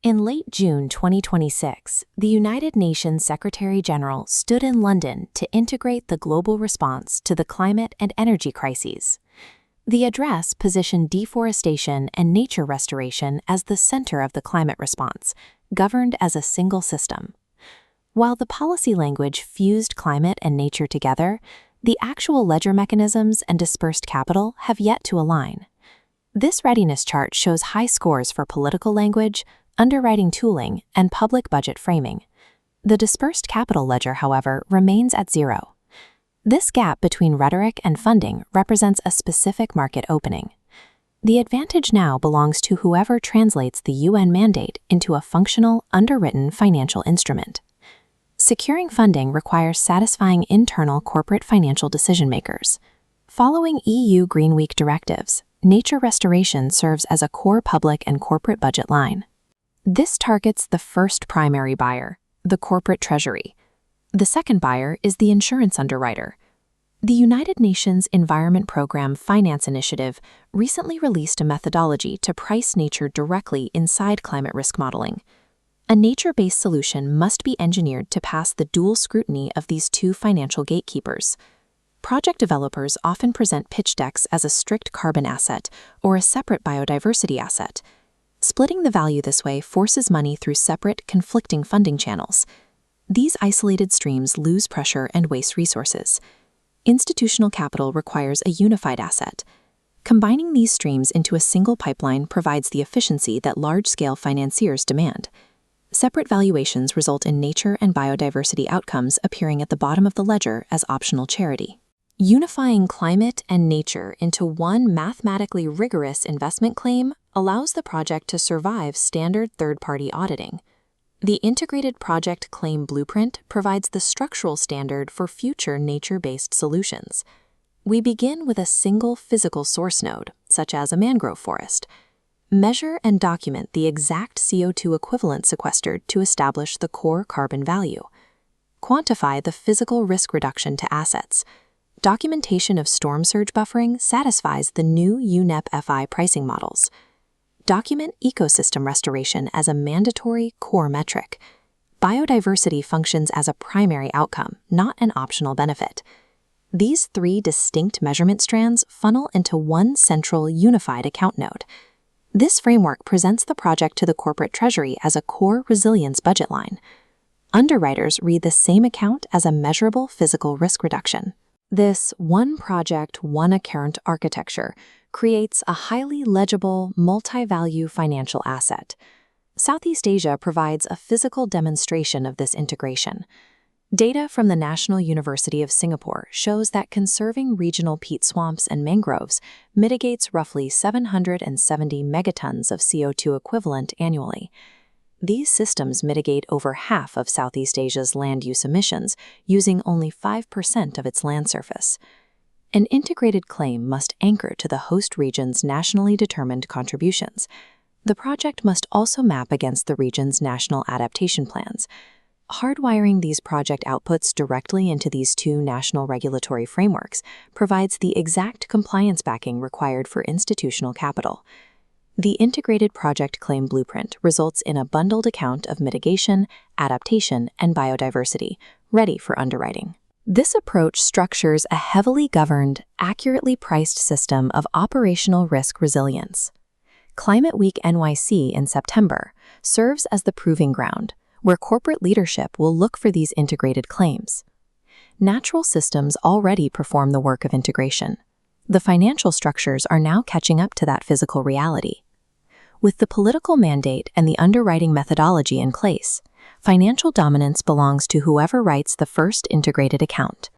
In late June 2026, the United Nations Secretary-General stood in London to integrate the global response to the climate and energy crises. The address positioned deforestation and nature restoration as the center of the climate response, governed as a single system. While the policy language fused climate and nature together, the actual ledger mechanisms and dispersed capital have yet to align. This readiness chart shows high scores for political language, underwriting tooling, and public budget framing. The dispersed capital ledger, however, remains at zero. This gap between rhetoric and funding represents a specific market opening. The advantage now belongs to whoever translates the UN mandate into a functional, underwritten financial instrument. Securing funding requires satisfying internal corporate financial decision-makers. Following EU Green Week directives, nature restoration serves as a core public and corporate budget line. This targets the first primary buyer, the corporate treasury. The second buyer is the insurance underwriter. The United Nations Environment Programme Finance Initiative recently released a methodology to price nature directly inside climate risk modeling. A nature-based solution must be engineered to pass the dual scrutiny of these two financial gatekeepers. Project developers often present pitch decks as a strict carbon asset or a separate biodiversity asset. Splitting the value this way forces money through separate, conflicting funding channels. These isolated streams lose pressure and waste resources. Institutional capital requires a unified asset. Combining these streams into a single pipeline provides the efficiency that large-scale financiers demand. Separate valuations result in nature and biodiversity outcomes appearing at the bottom of the ledger as optional charity. Unifying climate and nature into one mathematically rigorous investment claim allows the project to survive standard third-party auditing. The Integrated Project Claim Blueprint provides the structural standard for future nature-based solutions. We begin with a single physical source node, such as a mangrove forest. Measure and document the exact CO2 equivalent sequestered to establish the core carbon value. Quantify the physical risk reduction to assets. Documentation of storm surge buffering satisfies the new UNEP FI pricing models. Document ecosystem restoration as a mandatory core metric. Biodiversity functions as a primary outcome, not an optional benefit. These three distinct measurement strands funnel into one central unified account node. This framework presents the project to the corporate treasury as a core resilience budget line. Underwriters read the same account as a measurable physical risk reduction. This one project, one account architecture creates a highly legible, multi-value financial asset. Southeast Asia provides a physical demonstration of this integration. Data from the National University of Singapore shows that conserving regional peat swamps and mangroves mitigates roughly 770 megatons of CO2 equivalent annually. These systems mitigate over half of Southeast Asia's land use emissions using only 5% of its land surface. An integrated claim must anchor to the host region's nationally determined contributions. The project must also map against the region's national adaptation plans. Hardwiring these project outputs directly into these two national regulatory frameworks provides the exact compliance backing required for institutional capital. The Integrated Project Claim Blueprint results in a bundled account of mitigation, adaptation, and biodiversity, ready for underwriting. This approach structures a heavily governed, accurately priced system of operational risk resilience. Climate Week NYC in September serves as the proving ground, where corporate leadership will look for these integrated claims. Natural systems already perform the work of integration. The financial structures are now catching up to that physical reality. With the political mandate and the underwriting methodology in place, financial dominance belongs to whoever writes the first integrated account.